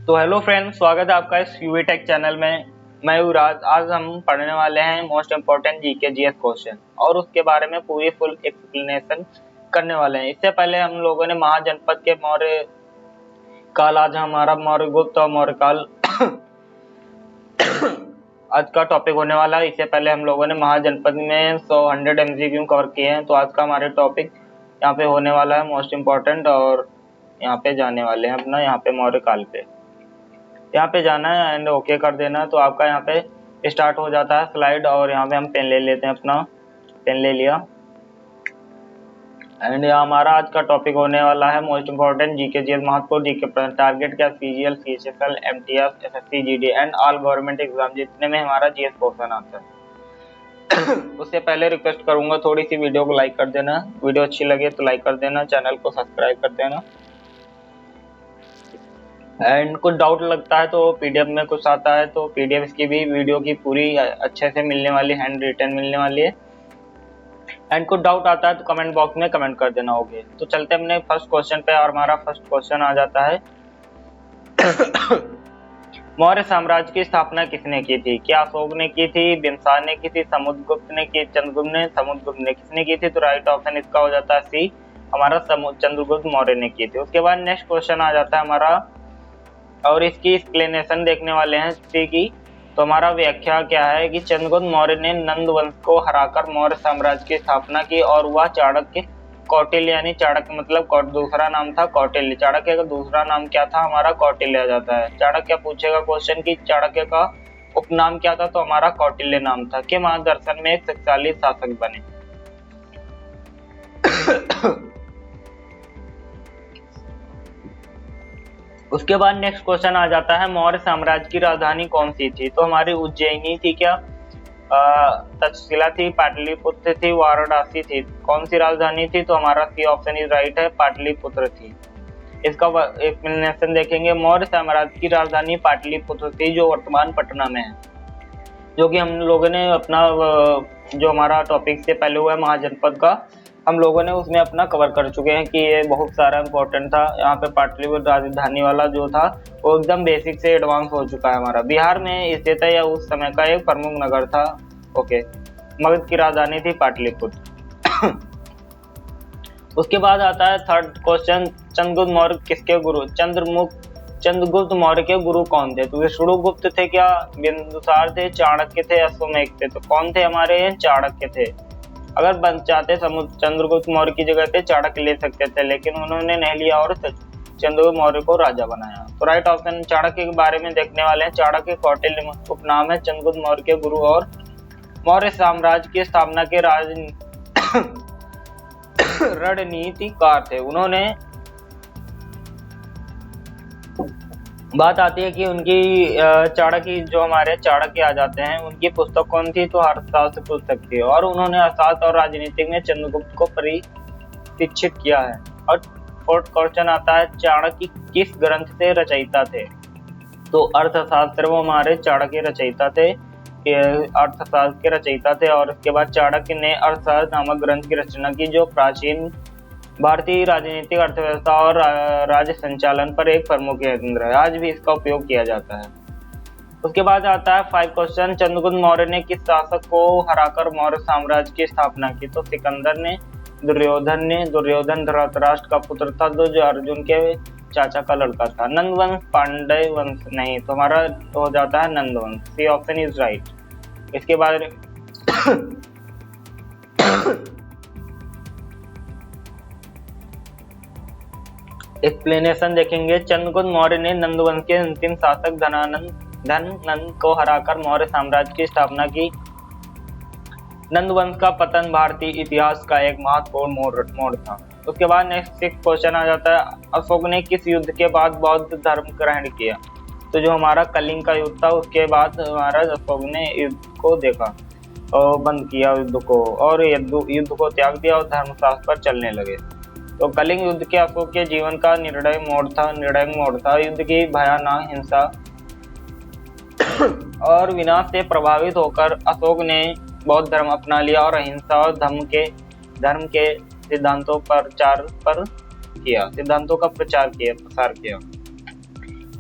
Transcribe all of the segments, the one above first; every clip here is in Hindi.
तो हेलो फ्रेंड्स, स्वागत है आपका इस यूवी टेक चैनल में। मैं हूँ राज। आज हम पढ़ने वाले हैं most important GK GS question और उसके बारे में पूरी फुल एक्सप्लेनेशन करने वाले हैं। इससे पहले हम लोगों ने महाजनपद के मौर्य काल, आज हमारा मौर्य गुप्त और मौर्य काल आज का टॉपिक होने वाला है। इससे पहले हम लोगों ने महाजनपद में 100 MCQ कवर किए हैं, तो आज का हमारे टॉपिक यहाँ पे होने वाला है मोस्ट इम्पोर्टेंट, और यहाँ पे जाने वाले हैं अपना यहाँ पे मौर्य काल पे। यहाँ पे जाना है एंड ओके कर देना, तो आपका यहाँ पे स्टार्ट हो जाता है स्लाइड। और यहाँ पे हम पेन ले लेते हैं, अपना पेन ले लिया एंड यहाँ हमारा आज का टॉपिक होने वाला है मोस्ट इम्पोर्टेंट जीके जीएस महत्वपूर्ण जीके टारगेट क्या CGL, CHSL, MTS, SSC, GD and all government exam जितने में हमारा जीएस क्वेश्चन आता है। उससे पहले रिक्वेस्ट करूंगा थोड़ी सी वीडियो को लाइक कर देना, वीडियो अच्छी लगे तो लाइक कर देना, चैनल को सब्सक्राइब कर देना। एंड कुछ डाउट लगता है तो पीडीएफ में कुछ आता है तो पीडीएफ इसकी भी वीडियो की पूरी अच्छे से मिलने वाली, हैंड रिटन मिलने वाली है। एंड कुछ डाउट आता है तो कमेंट बॉक्स में कमेंट कर देना होगे। तो चलते हमने फर्स्ट क्वेश्चन पे, और हमारा फर्स्ट क्वेश्चन आ जाता है मौर्य साम्राज्य की स्थापना किसने की थी? क्या अशोक ने की थी, बिम्बिसार ने की थी, समुद्रगुप्त ने की, चंद्रगुप्त ने, समुद्रगुप्त ने किसने की थी? तो राइट ऑप्शन इसका हो जाता है सी, हमारा चंद्रगुप्त मौर्य ने की थी। उसके बाद नेक्स्ट क्वेश्चन आ जाता है हमारा, और इसकी एक्सप्लेनेशन देखने वाले हैं सी की। तो हमारा व्याख्या क्या है कि चंद्रगुप्त मौर्य ने नंद वंश को हराकर मौर्य साम्राज्य की स्थापना की, और वह चाणक्य कौटिल्य, यानी चाणक्य मतलब दूसरा नाम था कौटिल्य, चाणक्य का दूसरा नाम क्या था? हमारा कौटिल्य आ जाता है। चाणक्य पूछेगा क्वेश्चन कि चाणक्य का उपनाम क्या था? तो हमारा कौटिल्य नाम था। के मार्गदर्शन में एक शक्तिशाली शासक बने। उसके बाद नेक्स्ट क्वेश्चन आ जाता है मौर्य साम्राज्य की राजधानी कौन सी थी? तो हमारी उज्जैनी थी क्या, तक्षशिला थी, पाटलिपुत्र थी, वाराणसी थी? कौन सी राजधानी थी? तो हमारा सी ऑप्शन इज राइट है, पाटलिपुत्र थी। इसका एक्सप्लेनेशन देखेंगे। मौर्य साम्राज्य की राजधानी पाटलिपुत्र थी, जो वर्तमान पटना में है, जो कि हम लोगों ने अपना जो हमारा टॉपिक से पहले हुआ है महाजनपद का, हम लोगों ने उसमें अपना कवर कर चुके हैं कि ये बहुत सारा इंपॉर्टेंट था। यहाँ पे पाटलिपुत्र राजधानी वाला जो था वो एकदम बेसिक से एडवांस हो चुका है। हमारा बिहार में स्थित है, या उस समय का एक प्रमुख नगर था। ओके, मगध की राजधानी थी पाटलिपुत्र। उसके बाद आता है थर्ड क्वेश्चन, चंद्रगुप्त मौर्य किसके गुरु? चंद्रगुप्त मौर्य के गुरु कौन थे? तो विष्णुगुप्त थे क्या, बिंदुसार थे, चाणक्य थे, अश्वमेध थे? तो कौन थे हमारे? चाणक्य थे। अगर बन चाहते चंद्रगुप्त मौर्य की जगह पे चाणक्य ले सकते थे, लेकिन उन्होंने नहीं लिया और चंद्रगुप्त मौर्य को राजा बनाया। तो राइट ऑप्शन चाणक्य के बारे में देखने वाले हैं। चाणक्य कौटिल्य उपनाम है, चंद्रगुप्त मौर्य के गुरु और मौर्य साम्राज्य की स्थापना के रणनीतिकार थे। उन्होंने बात आती है कि उनकी चाणक्य, जो हमारे चाणक्य आ जाते हैं, उनकी पुस्तक कौन थी? तो अर्थशास्त्र पुस्तक थी, और उन्होंने अर्थशास्त्र और राजनीति में चंद्रगुप्त को प्रशिक्षित किया है। और फोर्थ क्वेश्चन आता है, चाणक्य किस ग्रंथ से रचयिता थे? तो अर्थशास्त्र वो हमारे चाणक्य रचयिता थे, अर्थशास्त्र के रचयिता थे। और उसके बाद चाणक्य ने अर्थशास्त्र नामक ग्रंथ की रचना की, जो प्राचीन भारतीय राजनीतिक अर्थव्यवस्था और राज्य संचालन पर एक प्रमुख केंद्र है। आज भी इसका उपयोग किया जाता है। उसके बाद आता है 5 क्वेश्चन, चंद्रगुप्त मौर्य ने किस शासक को हराकर मौर्य साम्राज्य की स्थापना की? तो सिकंदर ने, दुर्योधन धृतराष्ट्र का पुत्र था, जो अर्जुन के चाचा का लड़का था। नंदवंश, पांड्य वंश नहीं, तो हमारा हो जाता है Nandvansh. C option is right. इसके बाद एक्सप्लेनेशन देखेंगे। चंद्रगुप्त मौर्य ने नंदवंश के अंतिम शासक धननंद को हराकर मौर्य साम्राज्य की स्थापना की। नंदवंश का पतन भारतीय इतिहास का एक महत्वपूर्ण मोड़ था। उसके बाद नेक्स्ट 6 क्वेश्चन आ जाता है, अशोक ने किस युद्ध के बाद बौद्ध धर्म ग्रहण किया? तो जो हमारा कलिंग का युद्ध था, उसके बाद हमारा अशोक ने युद्ध को देखा और बंद किया युद्ध को, और युद्ध को त्याग दिया और धर्मशास्त्र पर चलने लगे। तो कलिंग युद्ध के अशोक के जीवन का निर्णायक मोड़ था। युद्ध की भयानक हिंसा और विनाश से प्रभावित होकर अशोक ने बौद्ध धर्म अपना लिया और अहिंसा और धर्म के सिद्धांतों का प्रचार किया।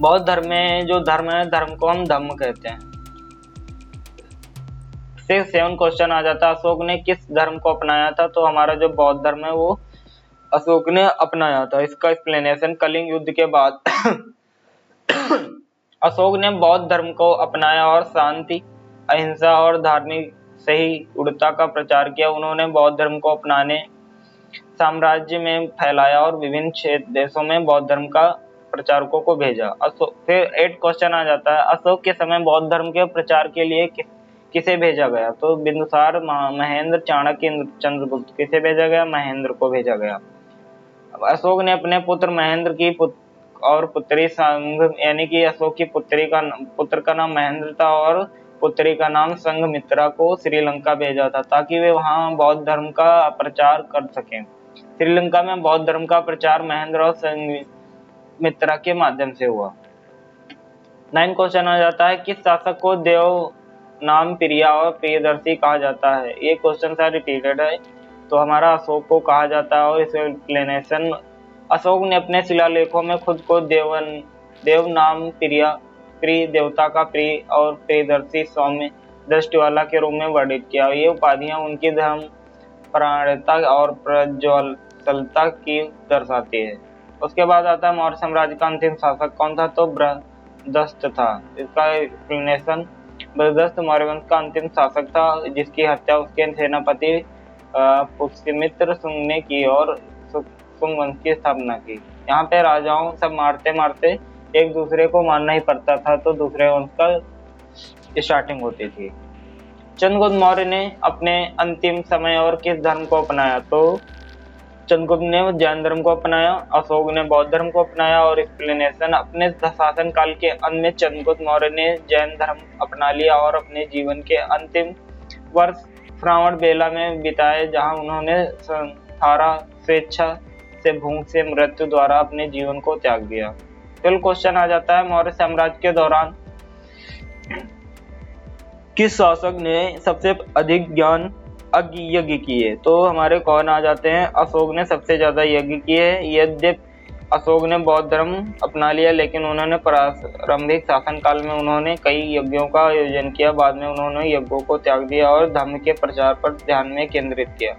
बौद्ध धर्म में जो धर्म है, धर्म को हम धम्म कहते हैं। 6-7 क्वेश्चन आ जाता है, अशोक ने किस धर्म को अपनाया था? तो हमारा जो बौद्ध धर्म है वो अशोक ने अपनाया था। इसका एक्सप्लेनेशन, कलिंग युद्ध के बाद अशोक ने बौद्ध धर्म को अपनाया और शांति, अहिंसा और धार्मिक सहिष्णुता का प्रचार किया। उन्होंने बौद्ध धर्म को अपनाने साम्राज्य में फैलाया और विभिन्न देशों में बौद्ध धर्म का प्रचारकों को भेजा। फिर 8 क्वेश्चन आ जाता है, अशोक के समय बौद्ध धर्म के प्रचार के लिए किसे भेजा गया? तो बिंदुसार, महेंद्र, चाणक्य, चंद्रगुप्त। किसे भेजा गया? महेंद्र को भेजा गया। अशोक ने अपने पुत्र महेंद्र की और पुत्री संघ, यानी कि अशोक की पुत्र का नाम महेंद्र था और पुत्री का नाम संघमित्रा को श्रीलंका भेजा था, ताकि वे वहां बौद्ध धर्म का प्रचार कर सकें। श्रीलंका में बौद्ध धर्म का प्रचार महेंद्र और संघमित्रा के माध्यम से हुआ। 9 क्वेश्चन आ जाता है, किस शासक को देव नाम प्रिया और प्रियदर्शी कहा जाता है? ये क्वेश्चन सा रिपीटेड है, तो हमारा अशोक को कहा जाता है। और इस एक्सप्लेनेशन, अशोक ने अपने शिलालेखों में खुद को देव नाम प्रिय, देवता का प्रिय और प्रियदर्शी, सौम्य दृष्टि वाला के रूप में वर्णित किया। ये उपाधियां उनकी धर्म परायणता और प्रज्वलता की दर्शाती है। उसके बाद आता है मौर्य साम्राज्य का अंतिम शासक कौन था? तो बृहदस्त था। इसका एक्सप्लेनेशन, बृहदस्त मौर्य वंश का अंतिम शासक था, जिसकी हत्या उसके सेनापति पुष्यमित्र शुंग ने की और शुंग वंश की स्थापना की। यहाँ पे राजाओं सब मारते मारते एक दूसरे को मारना ही पड़ता था, तो दूसरे वंश का स्टार्टिंग होती थी। चंद्रगुप्त मौर्य ने अपने अंतिम समय और किस धर्म को अपनाया? तो चंद्रगुप्त ने जैन धर्म को अपनाया, अशोक ने बौद्ध धर्म को अपनाया। और एक्सप्लेनेशन, अपने शासन काल के अंत में चंद्रगुप्त मौर्य ने जैन धर्म अपना लिया और अपने जीवन के अंतिम वर्ष श्रावण बेला में बिताए, जहां उन्होंने सारा स्वेच्छा से भूख से मृत्यु द्वारा अपने जीवन को त्याग दिया। फिर क्वेश्चन आ जाता है, मौर्य साम्राज्य के दौरान किस शासक ने सबसे अधिक यज्ञ किए? तो हमारे कौन आ जाते हैं, अशोक ने सबसे ज्यादा यज्ञ किए। यद्यपि अशोक ने बौद्ध धर्म अपना लिया, लेकिन उन्होंने प्रारंभिक शासन काल में उन्होंने कई यज्ञों का आयोजन किया। बाद में उन्होंने यज्ञों को त्याग दिया और धर्म के प्रचार पर ध्यान में केंद्रित किया।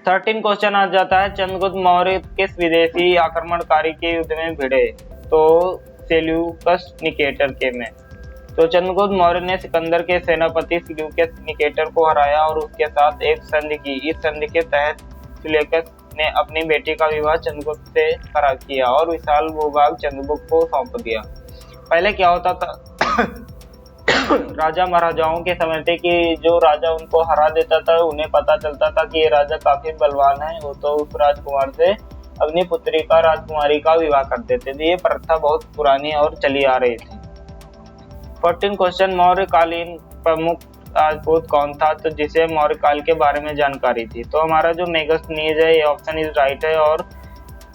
13 क्वेश्चन आ जाता है, चंद्रगुप्त मौर्य किस विदेशी आक्रमणकारी के युद्ध में भिड़े? तो सेल्यूकस निकेटर के में। तो चंद्रगुप्त मौर्य ने सिकंदर के सेनापति सेल्यूकस निकेटर को हराया और उसके साथ एक संधि की। इस संधि के तहत सेल्यूकस ने अपनी बेटी का विवाह चंद्रगुप्त से करा किया और विशाल भूभाग चंद्रगुप्त को सौंप दिया। पहले क्या होता था राजा महाराजाओं के समय थे कि जो राजा उनको हरा देता था, उन्हें पता चलता था कि ये राजा काफी बलवान है, वो तो उस राजकुमार से अपनी पुत्री का, राजकुमारी का विवाह कर देते थे। ये प्रथा बहुत पुरानी और चली आ रही थी। 14 क्वेश्चन, मौर्य कालीन प्रमुख राजपूत कौन था? तो जिसे मौर्य काल के बारे में जानकारी थी। तो हमारा जो मेगास्थनीज है, ये ऑप्शन इज राइट है। और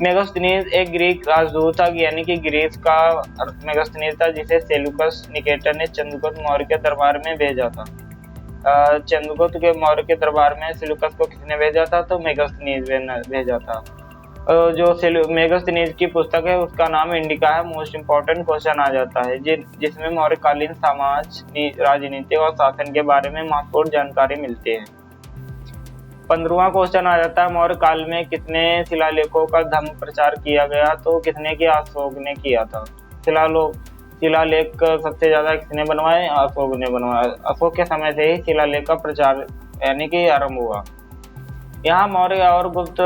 मेगास्थनीज एक ग्रीक राजदूत था, यानी कि ग्रीस का मेगास्थनीज था, जिसे सेल्यूकस निकेटर ने चंद्रगुप्त मौर्य के दरबार में भेजा था। चंद्रगुप्त के मौर्य के दरबार में सेल्यूकस को किसने भेजा था? तो मेगास्थनीज ने भेजा था। जो मेगास्थनीज की पुस्तक है उसका नाम इंडिका है। मोस्ट इंपॉर्टेंट क्वेश्चन आ जाता है जिसमें मौर्यकालीन समाज, राजनीति और शासन के बारे में महत्वपूर्ण जानकारी मिलती है। 15वां क्वेश्चन आ जाता है, मौर्य काल में कितने शिलालेखों का धम्म प्रचार किया गया? तो कितने की? अशोक ने किया था। शिलालेख सबसे ज्यादा किसने बनवाए? अशोक ने बनवाया। अशोक के समय से ही शिलालेख का प्रचार यानी कि आरंभ हुआ। यहाँ मौर्य और गुप्त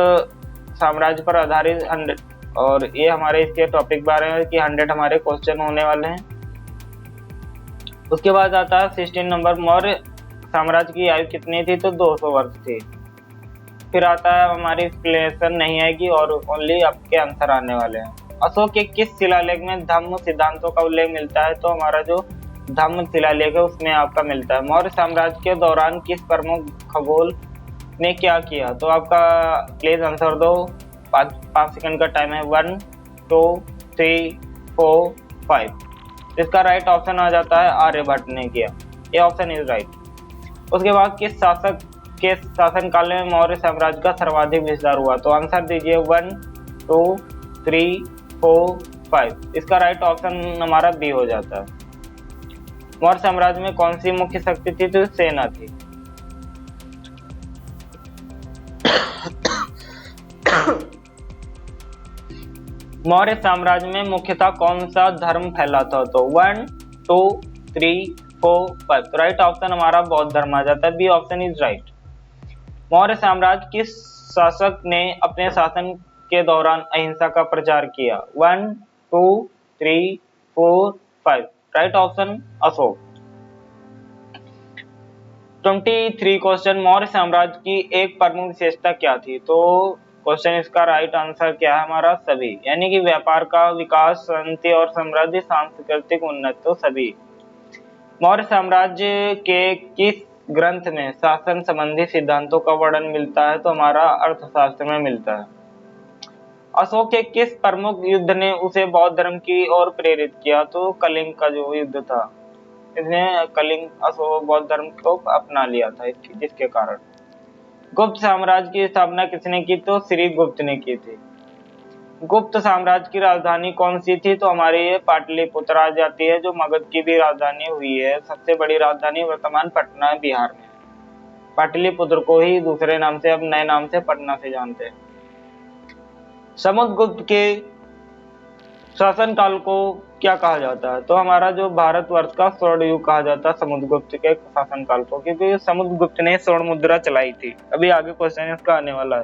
साम्राज्य पर आधारित 100, और ये हमारे इसके टॉपिक बारे में कि 100 हमारे क्वेश्चन होने वाले हैं। उसके बाद आता है 16 नंबर, मौर्य साम्राज्य की आयु कितनी थी? तो 200 वर्ष थी। फिर आता है हमारी एक्सप्लेनेशन नहीं आएगी और ओनली आपके आंसर आने वाले हैं। अशोक के किस शिलालेख में धम्म सिद्धांतों का उल्लेख मिलता है? तो हमारा जो धम्म शिलालेख है उसमें आपका मिलता है। मौर्य साम्राज्य के दौरान किस प्रमुख खगोल ने क्या किया? तो आपका प्लीज आंसर दो, 5 सेकंड का टाइम है। 1 2 3 4 5। इसका राइट ऑप्शन आ जाता है आर्यभट्ट ने किया। ये ऑप्शन इज राइट। उसके बाद किस शासक के शासन काल में मौर्य साम्राज्य का सर्वाधिक विस्तार हुआ? तो आंसर दीजिए 1 2 3 4 5। इसका राइट ऑप्शन हमारा बी हो जाता है। मौर्य साम्राज्य में कौन सी मुख्य शक्ति थी? तो सेना थी। मौर्य साम्राज्य में मुख्यतः कौन सा धर्म फैला था? तो 1 2 3 4 5। तो राइट ऑप्शन हमारा बौद्ध धर्म आ जाता है। B option is right. Maurya साम्राज्य किस शासक ने अपने शासन के दौरान अहिंसा का प्रचार किया? 1 2 3 4 5। Right option Ashok. 23 question, Maurya साम्राज्य की एक प्रमुख विशेषता क्या थी? तो क्वेश्चन इसका राइट आंसर क्या है हमारा? सभी, यानी कि व्यापार का विकास, शांति और समृद्धि, सांस्कृतिक उन्नति। तो सभी। मौर्य साम्राज्य के किस ग्रंथ में शासन संबंधी सिद्धांतों का वर्णन मिलता है? तो हमारा अर्थशास्त्र में मिलता है। अशोक के किस प्रमुख युद्ध ने उसे बौद्ध धर्म की ओर प्रेरित किया? तो कलिंग का जो युद्ध था, इसने कलिंग अशोक बौद्ध धर्म को अपना लिया था, जिसके कारण। गुप्त साम्राज्य की स्थापना किसने की? तो श्री गुप्त ने की थी। गुप्त साम्राज्य की राजधानी कौन सी थी? तो हमारी ये पाटलिपुत्र आ जाती है, जो मगध की भी राजधानी हुई है। सबसे बड़ी राजधानी वर्तमान पटना है, बिहार में। पाटलिपुत्र को ही दूसरे नाम से, अब नए नाम से पटना से जानते हैं। समुद्रगुप्त के शासन काल को क्या कहा जाता है? तो हमारा जो भारतवर्ष का स्वर्ण युग कहा जाता है समुद्रगुप्त के शासन काल को, क्योंकि समुद्रगुप्त ने स्वर्ण मुद्रा चलाई थी। अभी आगे क्वेश्चन इसका आने वाला है।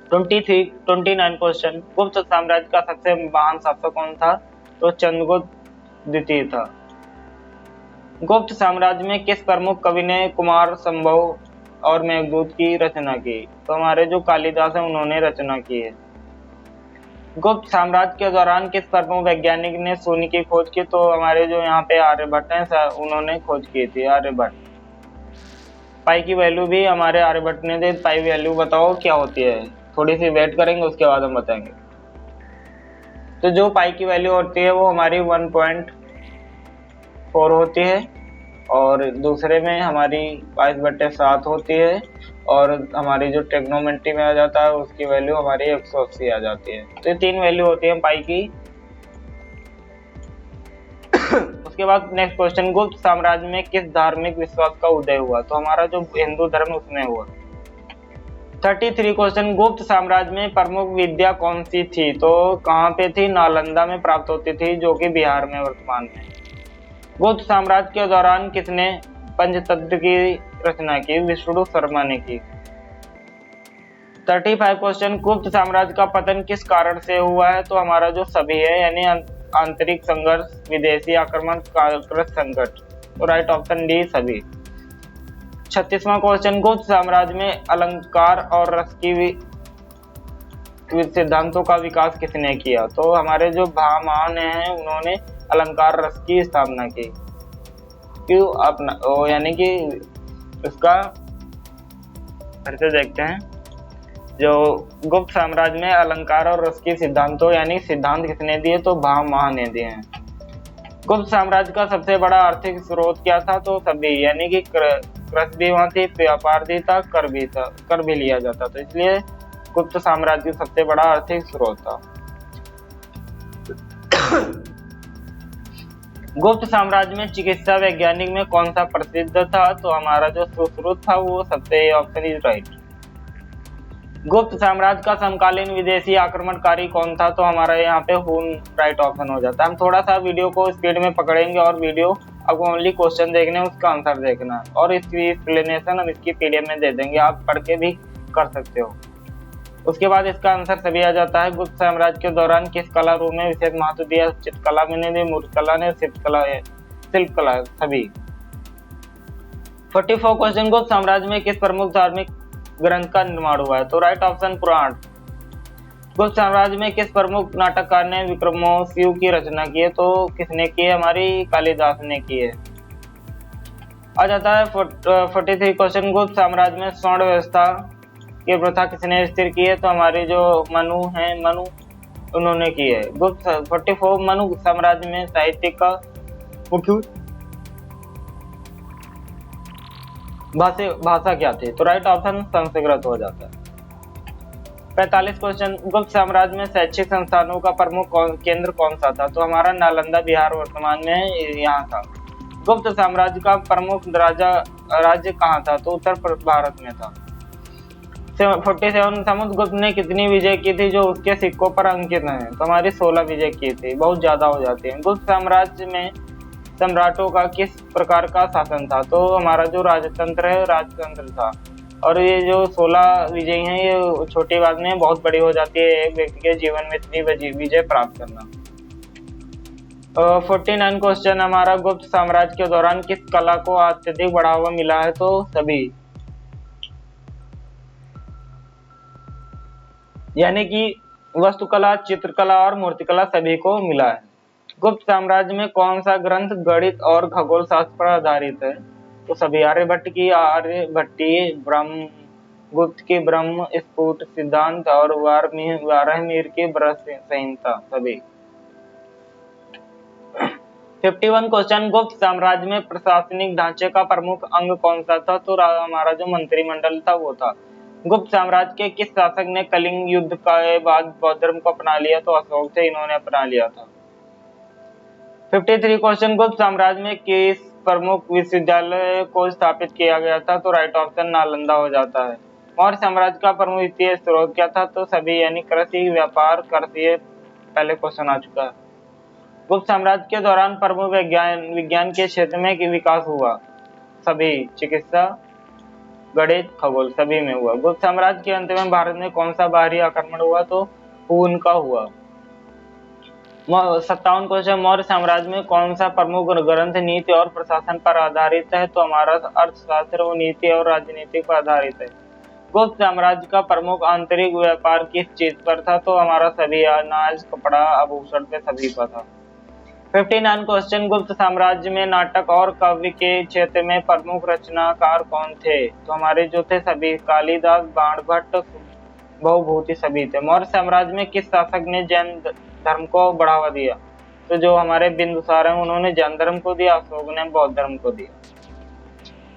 29 क्वेश्चन, गुप्त साम्राज्य का सबसे महान शासक कौन था? तो चंद्रगुप्त द्वितीय था। गुप्त साम्राज्य में किस प्रमुख कवि ने कुमार संभव और मेघदूत की रचना की? तो हमारे जो कालिदास है उन्होंने रचना की है। गुप्त साम्राज्य के दौरान किस प्रमुख वैज्ञानिक ने शून्य की खोज की? तो हमारे जो यहाँ पे आर्यभट्ट हैं, उन्होंने खोज की थी, आर्यभट्ट। पाई की वैल्यू भी हमारे आर्यभट्ट ने दी। पाई वैल्यू बताओ क्या होती है? थोड़ी सी वेट करेंगे, उसके बाद हम बताएंगे। तो जो पाई की वैल्यू होती है वो हमारी 1.4 होती है, और दूसरे में हमारी 22/7 होती है, और हमारी जो ट्रिग्नोमेट्री में आ जाता है उसकी वैल्यू हमारी 180 आ जाती है। तो ये 3 वैल्यू होती है पाई की। उसके बाद नेक्स्ट क्वेश्चन, गुप्त साम्राज्य में किस धार्मिक विश्वास का उदय हुआ? तो हमारा जो हिंदू धर्म उसमें हुआ। 33 क्वेश्चन, गुप्त साम्राज्य में प्रमुख विद्या कौन सी थी? तो कहाँ पे थी? नालंदा में प्राप्त होती थी, जो कि बिहार में वर्तमान में। गुप्त साम्राज्य के दौरान किसने पंचतंत्र की रचना की? विष्णु शर्मा ने की। 35 क्वेश्चन, गुप्त साम्राज्य का पतन किस कारण से हुआ है? तो हमारा जो सभी है, यानी आंतरिक संघर्ष, विदेशी आक्रमण, कालक्रम संकट। तो राइट ऑप्शन डी सभी। 36वां क्वेश्चन, गुप्त साम्राज्य में अलंकार और रस की सिद्धांतों का विकास किसने किया? तो हमारे जो भामह हैं उन्होंने अलंकार रस की स्थापना की। क्यों अपना यानी कि इसका फिर से देखते हैं। जो गुप्त साम्राज्य में अलंकार और रस की सिद्धांतों यानी सिद्धांत किसने दिए? तो भामह ने दिए हैं। गुप्त साम्राज्य का सबसे बड़ा आर्थिक स्रोत क्या था? तो सभी, यानी कि कृषि भी वहां थी, व्यापार भी था, कर भी लिया जाता था, इसलिए गुप्त साम्राज्य का सबसे बड़ा आर्थिक स्रोत था। गुप्त साम्राज्य में चिकित्सा वैज्ञानिक में कौन सा प्रसिद्ध था? तो हमारा जो सुश्रुत था वो सबसे ऑप्शन इज राइट। गुप्त साम्राज्य का समकालीन विदेशी आक्रमणकारी कौन था? तो हमारा यहाँ पे हुन राइट ऑप्शन हो जाता है। हम थोड़ा सा वीडियो को स्पीड में पकड़ेंगे, और वीडियो आपको ओनली क्वेश्चन देखने, उसका आंसर देखना, और इसकी एक्सप्लेनेशन हम इसकी पीडीएफ में दे देंगे, आप पढ़ के भी कर सकते हो। उसके बाद इसका आंसर सभी आ जाता है। गुप्त साम्राज्य के दौरान किस कला रूप में विशेष महत्व दिया? चित्रकला में ने, मूर्तिकला ने, शिल्पकला सभी। 44 क्वेश्चन, गुप्त साम्राज्य में किस प्रमुख धार्मिक ग्रंथ का निर्माण हुआ है? तो राइट ऑप्शन पुराण। गुप्त साम्राज्य में किस प्रमुख नाटककार ने विक्रमोर्वशीय की रचना की है? तो किसने की है? हमारी कालिदास ने की है। आ जाता है 43 क्वेश्चन, गुप्त साम्राज्य में स्वर्ण व्यवस्था की प्रथा किसने स्थिर की है? तो हमारे जो मनु हैं, मनु उन्होंने की है। गुप्त 44 मनु साम्राज्य में साहित्य का मुख्य भाषा क्या थी? तो राइट ऑप्शन संस्कृत हो जाता है। 45 क्वेश्चन, गुप्त साम्राज्य में शैक्षिक संस्थानों का प्रमुख केंद्र कौन सा था? तो हमारा नालंदा बिहार वर्तमान में यहाँ था। गुप्त साम्राज्य का प्रमुख राज्य कहाँ था? तो उत्तर भारत में था। 47, समुद्रगुप्त ने कितनी विजय की थी जो उसके सिक्कों पर अंकित हैं? तो हमारी 16 विजय की थी, बहुत ज्यादा हो जाती है। गुप्त साम्राज्य में सम्राटों का किस प्रकार का शासन था? तो हमारा जो राजतंत्र है, राजतंत्र था। और ये जो 16 विजय हैं, ये छोटी बात नहीं, बहुत बड़ी हो जाती है एक व्यक्ति के जीवन में इतनी विजय प्राप्त करना। 49 क्वेश्चन हमारा, गुप्त साम्राज्य के दौरान किस कला को अत्यधिक बढ़ावा मिला है? तो सभी, यानी कि वास्तुकला, चित्रकला और मूर्तिकला सभी को मिला है। गुप्त साम्राज्य में कौन सा ग्रंथ गणित और खगोल शास्त्र पर आधारित है? तो सभी, आर्यभट्ट की आर्यभट्टीय, गुप्त की ब्रह्म स्फुट सिद्धांत और वाराहमिहिर की बृहद संहिता सभी। 51 क्वेश्चन, गुप्त साम्राज्य में प्रशासनिक ढांचे का प्रमुख अंग कौन सा था? तो हमारा जो मंत्रिमंडल था वो था। गुप्त साम्राज्य के किस शासक ने कलिंग युद्ध के बाद बौद्ध धर्म को अपना लिया? तो अशोक थे, इन्होंने अपना लिया था। 53 क्वेश्चन, गुप्त साम्राज्य में किस प्रमुख विश्वविद्यालय को स्थापित किया गया था? तो राइट ऑप्शन नालंदा हो जाता है। मौर्य साम्राज्य का प्रमुख वित्तीय स्रोत क्या था? तो सभी, यानी कृषि, व्यापार, कृषि, पहले क्वेश्चन आ चुका है। गुप्त साम्राज्य के दौरान प्रमुख विज्ञान के क्षेत्र में विकास हुआ? सभी, चिकित्सा, गणित, खगोल सभी में हुआ। गुप्त साम्राज्य के अंत में भारत में कौन सा बाहरी आक्रमण हुआ? तो हुन का हुआ। 57 क्वेश्चन, मौर्य साम्राज्य में कौन सा प्रमुख ग्रंथ नीति और प्रशासन पर आधारित है? तो हमारा अर्थशास्त्र वो नीति और राजनीति पर आधारित है। गुप्त साम्राज्य का प्रमुख आंतरिक व्यापार किस चीज पर था? तो हमारा सभी, अनाज, कपड़ा, आभूषण पे सभी पर था। 59 क्वेश्चन, गुप्त साम्राज्य में नाटक और काव्य के क्षेत्र में प्रमुख रचनाकार कौन थे? तो हमारे जो थे सभी, कालिदास, बाणभट्ट, बहुभूति सभी थे। मौर्य साम्राज्य में किस शासक ने जैन धर्म को बढ़ावा दिया? तो जो हमारे बिंदुसार हैं, उन्होंने जैन धर्म को दिया, अशोक ने बौद्ध धर्म को दिया।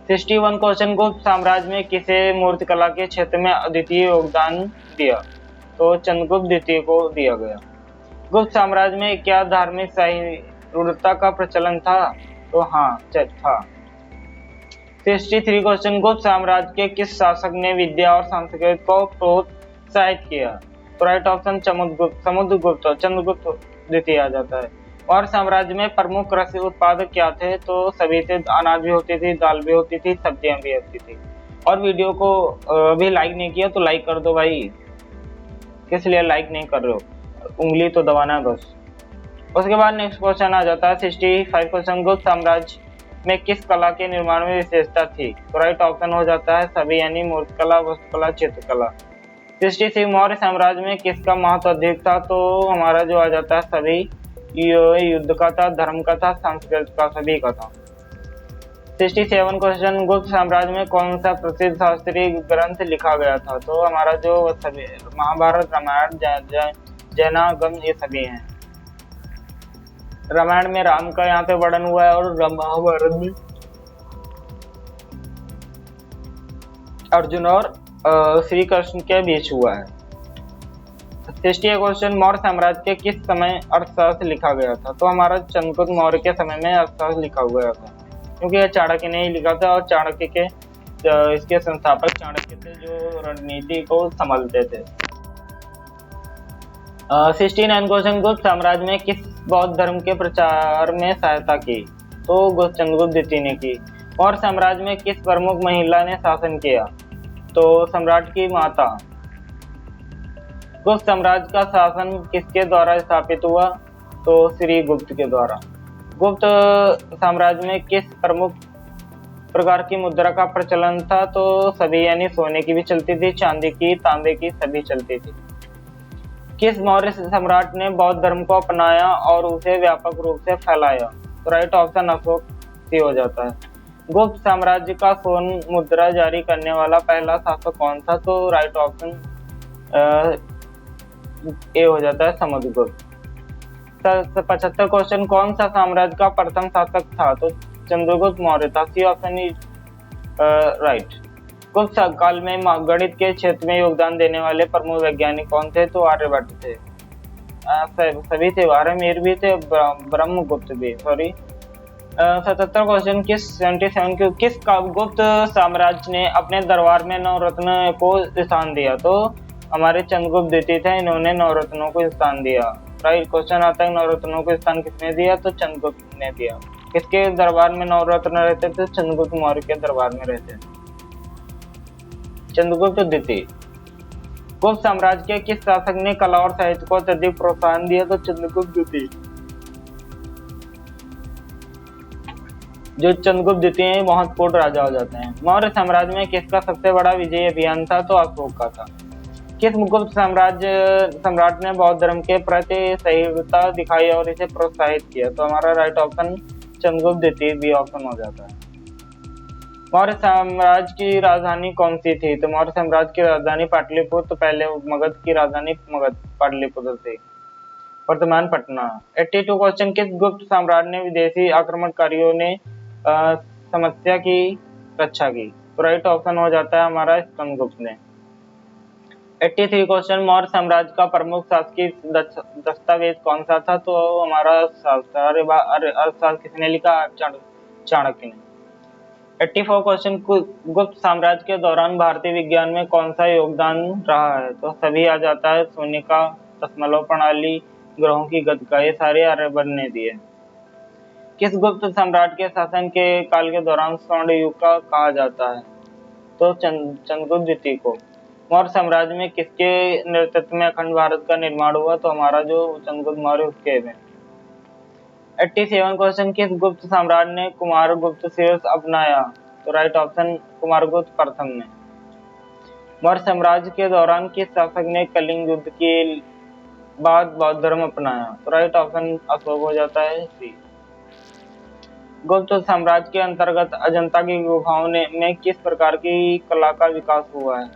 61 क्वेश्चन, गुप्त साम्राज्य में किसे मूर्तिकला के क्षेत्र में अद्वितीय योगदान दिया? तो चंद्रगुप्त द्वितीय को दिया गया। गुप्त साम्राज्य में क्या धार्मिक सहिष्णुता का प्रचलन था? तो हाँ, था। 63 क्वेश्चन, गुप्त साम्राज्य के किस शासक ने विद्या और संस्कृत को प्रोत्साहित किया? तो राइट ऑप्शन समुद्रगुप्त, चंद्रगुप्त द्वितीय आ जाता है। और साम्राज्य में प्रमुख कृषि उत्पादक क्या थे? तो सभी थे, अनाज भी होती थी, दाल भी होती थी, सब्जियां भी होती थी। और वीडियो को अभी लाइक नहीं किया तो लाइक कर दो भाई, किस लिए लाइक नहीं कर रहे हो? उंगली तो दबाना है बस। उसके बाद नेक्स्ट क्वेश्चन आ जाता है 65 क्वेश्चन, गुप्त साम्राज्य में किस कला के निर्माण में विशेषता थी? तो राइट ऑप्शन हो जाता है सभी, यानी मूर्तिकला, वास्तुकला, चित्रकला। 66 मौर्य साम्राज्य में किसका महत्व अधिक था? तो हमारा जो आ जाता है सभी, युद्ध का था, धर्म का था, संस्कृत का, सभी का था। 67 क्वेश्चन, गुप्त साम्राज्य में कौन सा प्रसिद्ध शास्त्रीय ग्रंथ लिखा गया था? तो हमारा जो सभी, महाभारत, रामायण, जैनागम, ये सभी हैं। रामायण में राम का यहाँ पे वर्णन हुआ है और महाभारत में अर्जुन और श्री कृष्ण के बीच हुआ है। 68 क्वेश्चन, मौर्य साम्राज्य के किस समय अर्थशास्त्र लिखा गया था? तो हमारा चंद्रगुप्त मौर्य के समय में अर्थशास्त्र लिखा हुआ था, क्योंकि यह चाणक्य ने ही लिखा था और चाणक्य के इसके संस्थापक चाणक्य थे, जो रणनीति को संभालते थे। 69 क्वेश्चन, गुप्त साम्राज्य में किस बौद्ध धर्म के प्रचार में सहायता की? तो चंद्रगुप्त द्वितीय ने की। मौर्य साम्राज्य में किस प्रमुख महिला ने शासन किया? तो सम्राट की माता। गुप्त साम्राज्य का शासन किसके द्वारा स्थापित हुआ? तो श्री गुप्त के द्वारा। गुप्त साम्राज्य में किस प्रमुख प्रकार की मुद्रा का प्रचलन था? तो सभी, यानी सोने की भी चलती थी, चांदी की, तांबे की, सभी चलती थी। किस मौर्य सम्राट ने बौद्ध धर्म को अपनाया और उसे व्यापक रूप से फैलाया? तो राइट ऑप्शन अशोक सी हो जाता है। गुप्त साम्राज्य का स्वर्ण मुद्रा जारी करने वाला पहला शासक कौन था? तो राइट ऑप्शन ए हो जाता है, समुद्रगुप्त। 75 क्वेश्चन, कौन सा साम्राज्य का प्रथम शासक था? तो चंद्रगुप्त मौर्य था, सी ऑप्शन इज राइट। गुप्त काल में गणित के क्षेत्र में योगदान देने वाले प्रमुख वैज्ञानिक कौन थे? तो आर्यभट्ट थे। सभी थे, बारहमीर भी थे, ब्रह्मगुप्त भी, सॉरी। 77 क्वेश्चन, किस गुप्त साम्राज्य ने अपने दरबार में नवरत्न को स्थान दिया? तो हमारे चंद्रगुप्त द्वितीय थे, इन्होंने नवरत्नों को स्थान दिया। राइट क्वेश्चन आता है, नवरत्नों को स्थान किसने दिया? तो चंद्रगुप्त ने दिया। किसके दरबार में नवरत्न रहते थे? चंद्रगुप्त मौर्य के दरबार में रहते थे, चंद्रगुप्त द्वितीय। गुप्त साम्राज्य के किस शासक ने कला और साहित्य को अत्यधिक प्रोत्साहन दिया? तो चंद्रगुप्त द्वितीय। जो चंद्रगुप्त द्वितीय महत्वपूर्ण राजा हो जाते हैं। मौर्य साम्राज्य में किसका सबसे बड़ा विजय अभियान था? तो अशोक का था। किस गुप्त सम्राट ने बौद्ध धर्म के प्रति सहिष्णुता दिखाई और इसे प्रोत्साहित किया? तो हमारा राइट ऑप्शन चंद्रगुप्त द्वितीय बी ऑप्शन हो जाता है। मौर्य साम्राज्य की राजधानी कौन सी थी? तो मौर्य साम्राज्य की राजधानी पाटलिपुत्र, पहले मगध की राजधानी पाटलिपुत्र थी, वर्तमान पटना। 82 क्वेश्चन, किस गुप्त सम्राट ने विदेशी आक्रमणकारियों ने समस्या की रक्षा की? तो राइट ऑप्शन हो जाता है हमारा स्कंदगुप्त ने। 83 क्वेश्चन, मौर्य साम्राज्य का प्रमुख शासकीय दस्तावेज कौन सा था? तो हमारा अर्थशास्त्र किसने लिखा? चाणक्य ने। 84 क्वेश्चन, गुप्त साम्राज्य के दौरान भारतीय विज्ञान में कौन सा योगदान रहा है? तो सभी आ जाता है, शून्य का, दशमलव प्रणाली, ग्रहों की गति का, ये सारे आर्यभट्ट ने दिए। किस गुप्त सम्राट के शासन के काल के दौरान स्वर्ण युग का कहा जाता है? तो चंद्रगुप्त द्वितीय को। मौर्य साम्राज्य में किसके नेतृत्व में अखंड भारत का निर्माण हुआ? तो हमारा जो चंद्रगुप्त मौर्य उसके में। 87 क्वेश्चन, किस गुप्त सम्राट ने कुमारगुप्त शीर्ष अपनाया? तो राइट ऑप्शन कुमारगुप्त प्रथम ने। मौर्य साम्राज्य के दौरान किस शासक ने कलिंग युद्ध के बाद बौद्ध धर्म अपनाया? तो राइट ऑप्शन अशोक हो जाता है सी। गुप्त साम्राज्य के अंतर्गत अजंता की गुफाओं में किस प्रकार की कला का विकास हुआ है?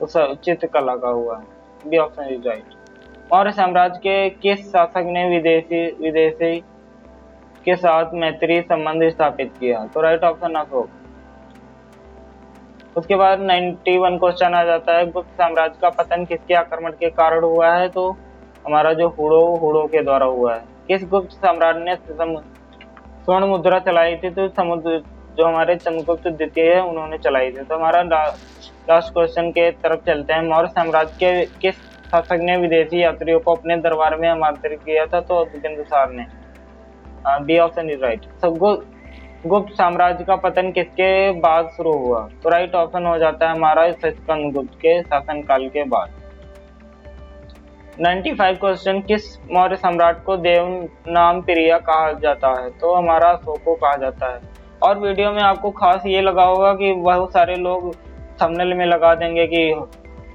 तो चित्रकला का हुआ है, B option is right. Maurya साम्राज्य के किस शासक ने विदेशी के साथ मैत्री संबंध स्थापित किया? तो राइट ऑप्शन अशोक। उसके बाद 91 क्वेश्चन आ जाता है, गुप्त साम्राज्य का पतन किसके आक्रमण के कारण हुआ है? तो हमारा जो हुड़ो के द्वारा हुआ है। किस गुप्त सम्राट ने स्वर्ण मुद्रा चलाई थी? तो समुद्र जो हमारे चंद्रगुप्त द्वितीय है उन्होंने चलाई थी। तो हमारा लास्ट क्वेश्चन के तरफ चलते हैं। मौर्य साम्राज्य के किस शासक ने विदेशी यात्रियों को अपने दरबार में आमंत्रित किया था? तो बिंदुसार ने, बी ऑप्शन इज राइट। गुप्त साम्राज्य का पतन किसके बाद शुरू हुआ? तो राइट ऑप्शन हो जाता है हमारा स्कंदगुप्त के शासनकाल के बाद। 95 क्वेश्चन, किस मौर्य सम्राट को देव नाम प्रिया कहा जाता है? तो हमारा अशोक को कहा जाता है। और वीडियो में आपको खास ये लगा होगा कि बहुत सारे लोग थंबनेल में लगा देंगे कि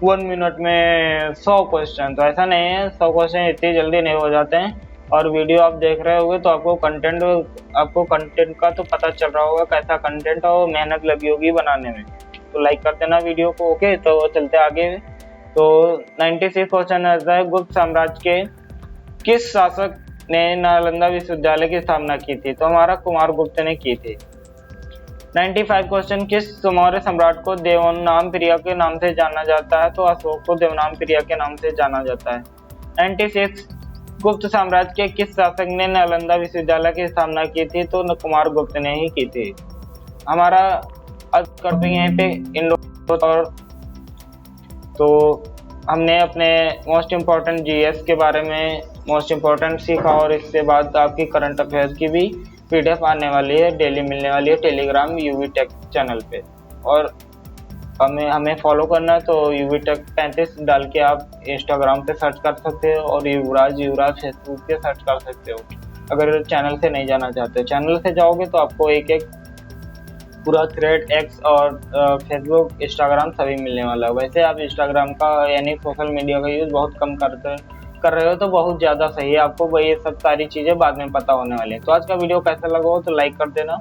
1 मिनट में 100 क्वेश्चन। तो ऐसा नहीं है, 100 क्वेश्चन इतनी जल्दी नहीं हो जाते हैं। और वीडियो आप देख रहे होंगे तो आपको कंटेंट का तो पता चल रहा होगा कैसा कंटेंट और मेहनत लगी होगी बनाने में। तो लाइक कर देना वीडियो को। ओके, तो चलते आगे। तो 96 क्वेश्चन आता है, गुप्त साम्राज्य के किस शासक ने नालंदा विश्वविद्यालय की स्थापना की थी? तो हमारा कुमारगुप्त ने की थी। 95 क्वेश्चन, किस मौर्य सम्राट को देवनाम प्रिया के नाम से जाना जाता है? तो अशोक को देवनाम प्रिया के नाम से जाना जाता है। 96 गुप्त साम्राज्य के किस शासक ने नालंदा विश्वविद्यालय की स्थापना की थी? तो कुमारगुप्त ने ही की थी। हमारा आज करते हैं यहाँ पे इन लोगों और तो हमने अपने मोस्ट इम्पोर्टेंट जीएस के बारे में मोस्ट इम्पोर्टेंट सीखा और इसके बाद आपकी करंट अफेयर्स की भी पीडीएफ आने वाली है, डेली मिलने वाली है टेलीग्राम यूवी टेक चैनल पे। और हमें फॉलो करना है तो यूवी टेक 35 डाल के आप इंस्टाग्राम पे सर्च कर सकते हो और युवराज फेसबुक पे सर्च कर सकते हो। अगर चैनल से नहीं जाना चाहते हो, चैनल से जाओगे तो आपको एक पूरा थ्रेड, एक्स और फेसबुक, इंस्टाग्राम सभी मिलने वाला है। वैसे आप इंस्टाग्राम का यानी सोशल मीडिया का यूज बहुत कम कर रहे हो तो बहुत ज़्यादा सही है, आपको ये सब सारी चीज़ें बाद में पता होने वाली है। तो आज का वीडियो कैसा लगा हो तो लाइक कर देना,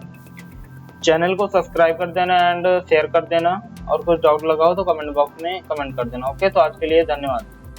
चैनल को सब्सक्राइब कर देना एंड शेयर कर देना, और कुछ डाउट लगा हो तो कमेंट बॉक्स में कमेंट कर देना। ओके, तो आज के लिए धन्यवाद।